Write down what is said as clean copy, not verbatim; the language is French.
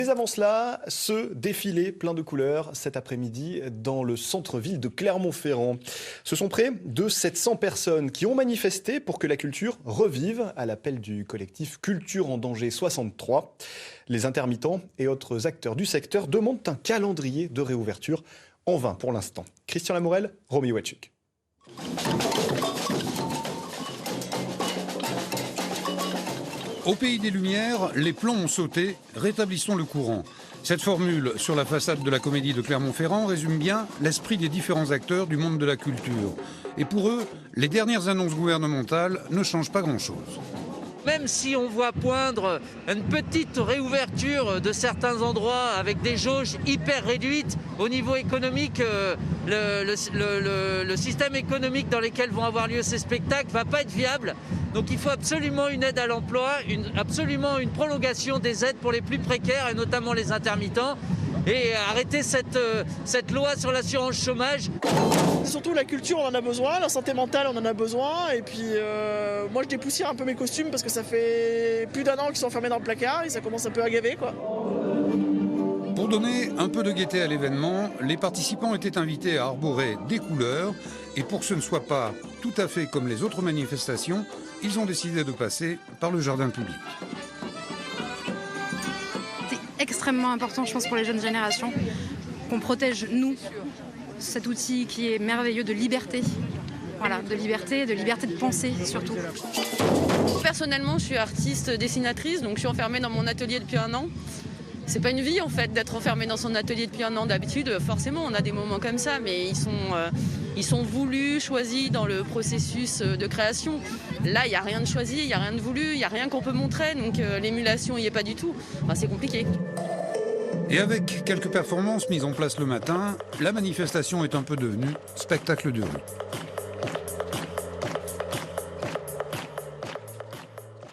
Mais avant cela, ce défilé plein de couleurs cet après-midi dans le centre-ville de Clermont-Ferrand. Ce sont près de 700 personnes qui ont manifesté pour que la culture revive à l'appel du collectif Culture en danger 63. Les intermittents et autres acteurs du secteur demandent un calendrier de réouverture en vain pour l'instant. Christian Lamourelle, Romy Wachuk. Au pays des Lumières, les plombs ont sauté, rétablissons le courant. Cette formule sur la façade de la Comédie de Clermont-Ferrand résume bien l'esprit des différents acteurs du monde de la culture. Et pour eux, les dernières annonces gouvernementales ne changent pas grand-chose. Même si on voit poindre une petite réouverture de certains endroits avec des jauges hyper réduites au niveau économique, le système économique dans lequel vont avoir lieu ces spectacles ne va pas être viable. Donc il faut absolument une aide à l'emploi, absolument une prolongation des aides pour les plus précaires et notamment les intermittents. Et arrêter cette loi sur l'assurance chômage. Surtout la culture, on en a besoin, la santé mentale, on en a besoin. Et puis moi, je dépoussière un peu mes costumes parce que ça fait plus d'1 an qu'ils sont enfermés dans le placard et ça commence un peu à gaver, quoi. Pour donner un peu de gaieté à l'événement, les participants étaient invités à arborer des couleurs. Et pour que ce ne soit pas tout à fait comme les autres manifestations, ils ont décidé de passer par le jardin public. Extrêmement important, je pense, pour les jeunes générations, qu'on protège, nous, cet outil qui est merveilleux de liberté. Voilà, de liberté de penser, surtout. Personnellement, je suis artiste dessinatrice, donc je suis enfermée dans mon atelier depuis 1 an. C'est pas une vie, en fait, d'être enfermée dans son atelier depuis 1 an. D'habitude, forcément, on a des moments comme ça, mais ils sont voulus, choisis dans le processus de création. Là, il n'y a rien de choisi, il n'y a rien de voulu, il n'y a rien qu'on peut montrer, donc l'émulation n'y est pas du tout. Enfin, c'est compliqué. Et avec quelques performances mises en place le matin, la manifestation est un peu devenue spectacle de rue.